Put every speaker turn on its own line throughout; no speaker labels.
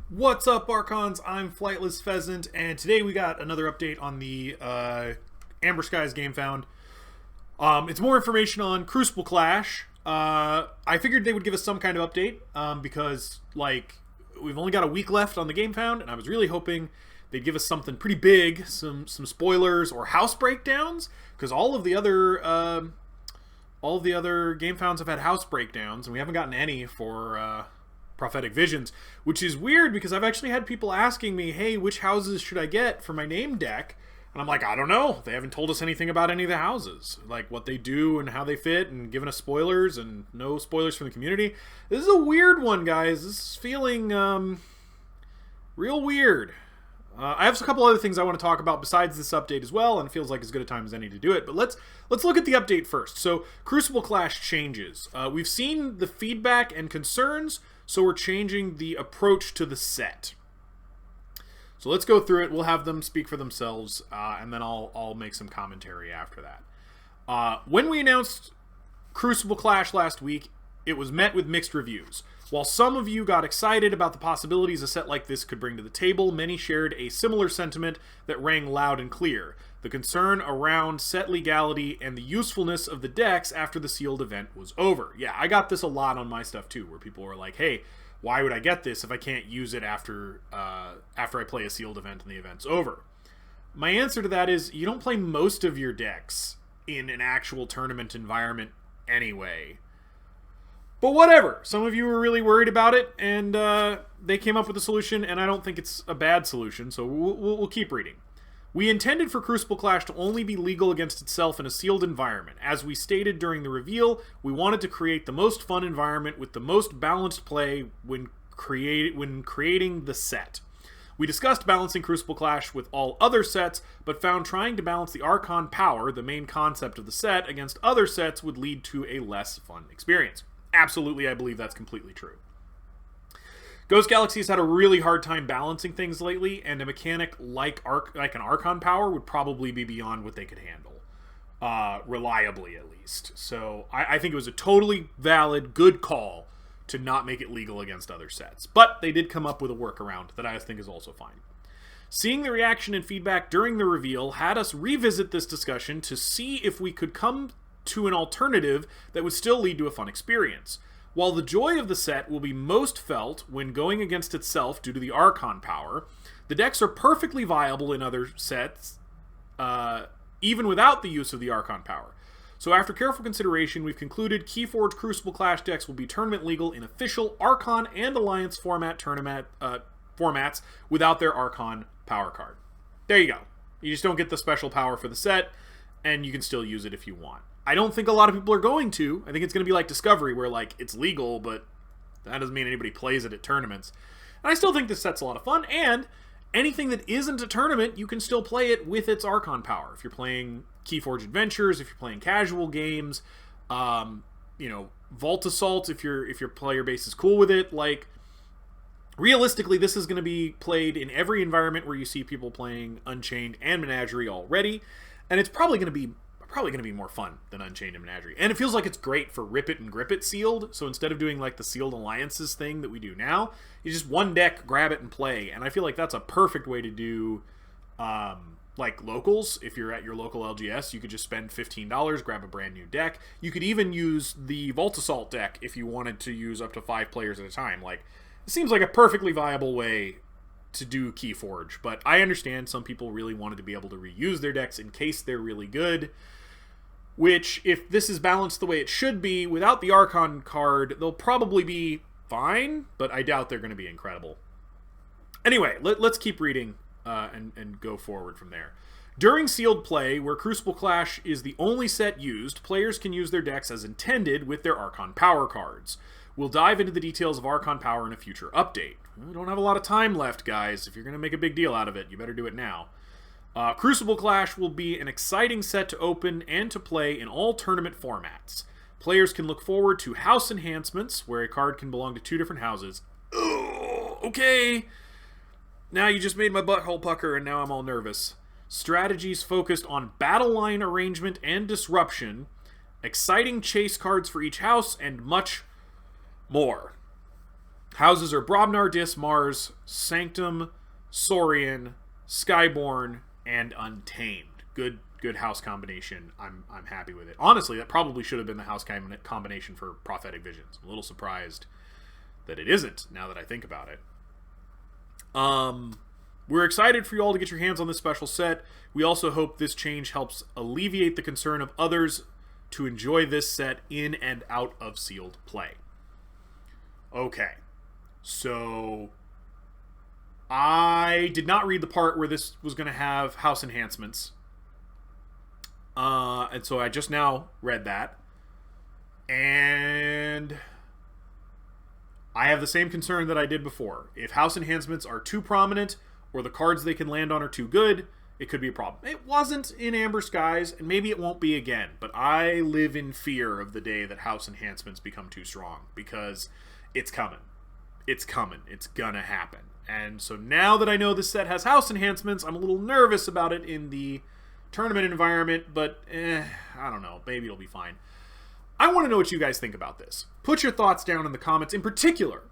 What's up, Archons? I'm Flightless Pheasant, and today we got another update on the Amber Skies game found. It's more information on Crucible Clash. I figured they would give us some kind of update because, we've only got a week left on the game found, and I was really hoping they'd give us something pretty big, some spoilers or house breakdowns, because all of the other game founds have had house breakdowns, and we haven't gotten any for Prophetic Visions, which is weird because I've actually had people asking me, hey, which houses should I get for my name deck? And I'm like, I don't know. They haven't told us anything about any of the houses, like what they do and how they fit, and given us spoilers, and no spoilers from the community. This is a weird one, guys. This is feeling real weird. I have a couple other things I want to talk about besides this update as well, and it feels like as good a time as any to do it. But let's look at the update first. So Crucible Clash changes. We've seen the feedback and concerns, so we're changing the approach to the set. So let's go through it. We'll have them speak for themselves, and then I'll make some commentary after that. When we announced Crucible Clash last week, it was met with mixed reviews. While some of you got excited about the possibilities a set like this could bring to the table, many shared a similar sentiment that rang loud and clear: the concern around set legality and the usefulness of the decks after the sealed event was over. Yeah, I got this a lot on my stuff too, where people were like, hey, why would I get this if I can't use it after I play a sealed event and the event's over? My answer to that is you don't play most of your decks in an actual tournament environment anyway. But whatever, some of you were really worried about it, and they came up with a solution, and I don't think it's a bad solution, so we'll keep reading. We intended for Crucible Clash to only be legal against itself in a sealed environment. As we stated during the reveal, we wanted to create the most fun environment with the most balanced play when creating the set. We discussed balancing Crucible Clash with all other sets, but found trying to balance the Archon power, the main concept of the set, against other sets would lead to a less fun experience. Absolutely, I believe that's completely true. Ghost Galaxy has had a really hard time balancing things lately, and a mechanic like an Archon power would probably be beyond what they could handle. Reliably, at least. So I think it was a totally valid, good call to not make it legal against other sets. But they did come up with a workaround that I think is also fine. Seeing the reaction and feedback during the reveal had us revisit this discussion to see if we could come to an alternative that would still lead to a fun experience. While the joy of the set will be most felt when going against itself due to the Archon power, the decks are perfectly viable in other sets, even without the use of the Archon power. So after careful consideration, we've concluded Keyforge Crucible Clash decks will be tournament legal in official Archon and Alliance formats without their Archon power card. There you go. You just don't get the special power for the set, and you can still use it if you want. I don't think a lot of people are going to. I think it's going to be like Discovery, where it's legal, but that doesn't mean anybody plays it at tournaments. And I still think this set's a lot of fun, and anything that isn't a tournament, you can still play it with its Archon power. If you're playing Keyforge Adventures, if you're playing casual games, Vault Assault, if your player base is cool with it, realistically, this is going to be played in every environment where you see people playing Unchained and Menagerie already, and it's probably going to be more fun than Unchained and Menagerie. And it feels like it's great for Rip It and Grip It sealed. So instead of doing the sealed alliances thing that we do now, you just one deck, grab it and play. And I feel like that's a perfect way to do locals. If you're at your local LGS, you could just spend $15, grab a brand new deck. You could even use the Vault Assault deck if you wanted to use up to 5 players at a time. It seems like a perfectly viable way to do Keyforge, but I understand some people really wanted to be able to reuse their decks in case they're really good, which, if this is balanced the way it should be, without the Archon card, they'll probably be fine, but I doubt they're going to be incredible. Anyway, let's keep reading and go forward from there. During sealed play, where Crucible Clash is the only set used, players can use their decks as intended with their Archon power cards. We'll dive into the details of Archon power in a future update. We don't have a lot of time left, guys. If you're going to make a big deal out of it, you better do it now. Crucible Clash will be an exciting set to open and to play in all tournament formats. Players can look forward to house enhancements, where a card can belong to 2 different houses. Ugh, okay. Now you just made my butthole pucker, and now I'm all nervous. Strategies focused on battle line arrangement and disruption, exciting chase cards for each house, and much more. Houses are Brobnar, Dis, Mars, Sanctum, Saurian, Skyborn, and Untamed. Good house combination. I'm happy with it. Honestly, that probably should have been the house combination for Prophetic Visions. I'm a little surprised that it isn't, now that I think about it. We're excited for you all to get your hands on this special set. We also hope this change helps alleviate the concern of others to enjoy this set in and out of sealed play. Okay, so I did not read the part where this was going to have house enhancements. And so I just now read that. And I have the same concern that I did before. If house enhancements are too prominent or the cards they can land on are too good, it could be a problem. It wasn't in Amber Skies, and maybe it won't be again, but I live in fear of the day that house enhancements become too strong, because it's coming. It's coming. It's gonna happen. And so now that I know this set has house enhancements, I'm a little nervous about it in the tournament environment, but I don't know. Maybe it'll be fine. I want to know what you guys think about this. Put your thoughts down in the comments. In particular,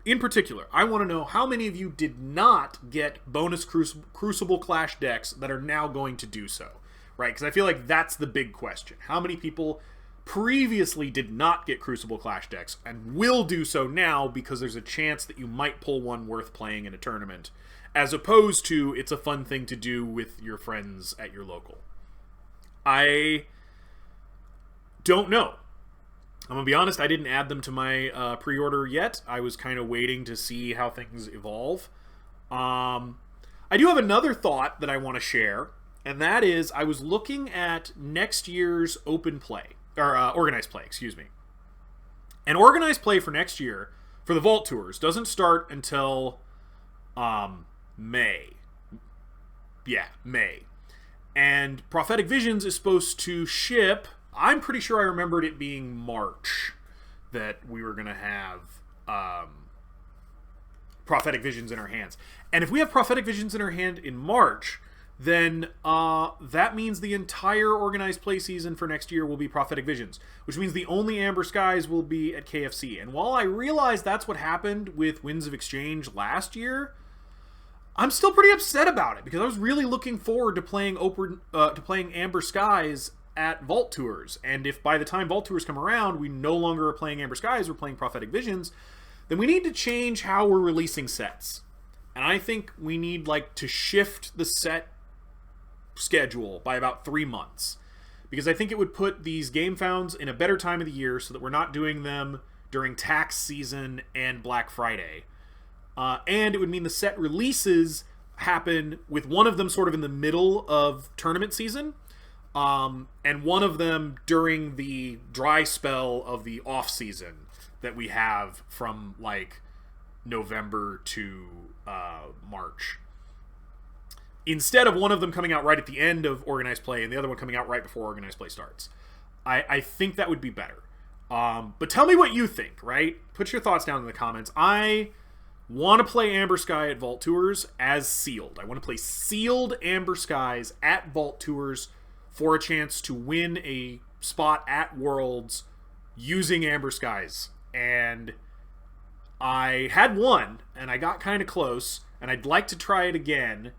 I want to know how many of you did not get bonus Crucible Clash decks that are now going to do so, right? Because I feel like that's the big question. How many people previously did not get Crucible Clash decks and will do so now because there's a chance that you might pull one worth playing in a tournament, as opposed to it's a fun thing to do with your friends at your local? I don't know. I'm going to be honest, I didn't add them to my pre-order yet. I was kind of waiting to see how things evolve. I do have another thought that I want to share, and that is I was looking at next year's open play, or organized play, excuse me. And organized play for next year, for the Vault Tours, doesn't start until May. Yeah, May. And Prophetic Visions is supposed to ship... I'm pretty sure I remembered it being March that we were going to have Prophetic Visions in our hands. And if we have Prophetic Visions in our hand in March, then that means the entire organized play season for next year will be Prophetic Visions, which means the only Amber Skies will be at KFC. And while I realize that's what happened with Winds of Exchange last year, I'm still pretty upset about it, because I was really looking forward to playing Amber Skies at Vault Tours. And if by the time Vault Tours come around we no longer are playing Amber Skies, we're playing Prophetic Visions, then we need to change how we're releasing sets. And I think we need to shift the set schedule by about 3 months, because I think it would put these game founds in a better time of the year so that we're not doing them during tax season and Black Friday. And it would mean the set releases happen with one of them sort of in the middle of tournament season, and one of them during the dry spell of the off season that we have from November to March. Instead of one of them coming out right at the end of organized play and the other one coming out right before organized play starts. I think that would be better. But tell me what you think, right? Put your thoughts down in the comments. I want to play Amber Sky at Vault Tours as sealed. I want to play sealed Amber Skies at Vault Tours for a chance to win a spot at Worlds using Amber Skies. And I had one, and I got kind of close, and I'd like to try it again.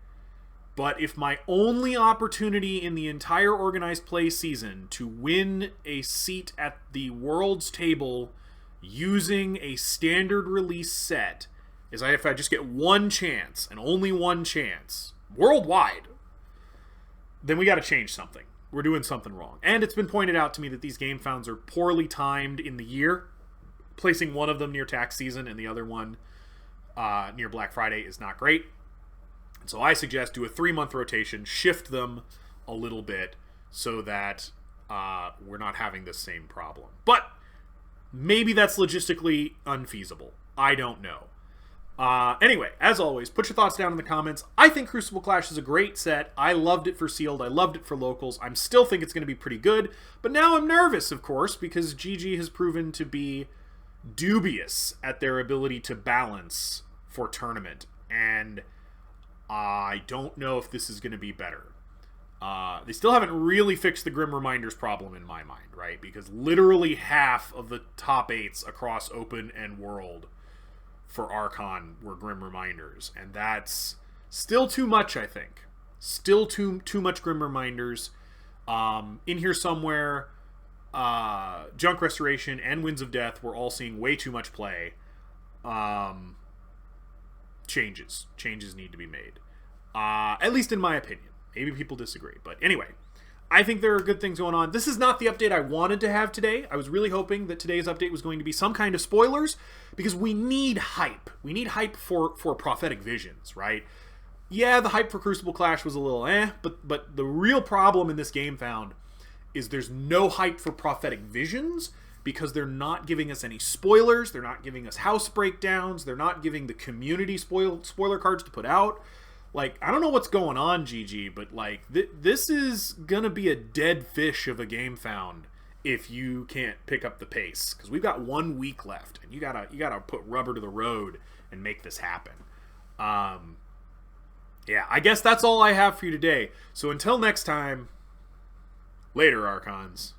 But if my only opportunity in the entire organized play season to win a seat at the Worlds table using a standard release set is if I just get one chance, and only one chance, worldwide, then we got to change something. We're doing something wrong. And it's been pointed out to me that these game founds are poorly timed in the year. Placing one of them near tax season and the other one near Black Friday is not great. And so I suggest do a 3-month rotation, shift them a little bit so that we're not having the same problem. But maybe that's logistically unfeasible. I don't know. Anyway, as always, put your thoughts down in the comments. I think Crucible Clash is a great set. I loved it for sealed. I loved it for locals. I still think it's going to be pretty good. But now I'm nervous, of course, because GG has proven to be dubious at their ability to balance for tournament. And I don't know if this is going to be better. They still haven't really fixed the Grim Reminders problem in my mind, right? Because literally half of the top 8s across Open and World for Archon were Grim Reminders, and that's still too much, I think. Still too much Grim Reminders. In here somewhere, Junk Restoration and Winds of Death, we're all seeing way too much play. Changes need to be made. At least in my opinion. Maybe people disagree. But anyway, I think there are good things going on. This is not the update I wanted to have today. I was really hoping that today's update was going to be some kind of spoilers, because we need hype. We need hype for Prophetic Visions, right? Yeah, the hype for Crucible Clash was a little but the real problem in this game found is there's no hype for Prophetic Visions, because they're not giving us any spoilers, they're not giving us house breakdowns, they're not giving the community spoiler cards to put out. Like, I don't know what's going on, GG, but like this is gonna be a dead fish of a game found if you can't pick up the pace, because we've got 1 week left, and you gotta put rubber to the road and make this happen. Yeah, I guess that's all I have for you today. So until next time, later, Archons.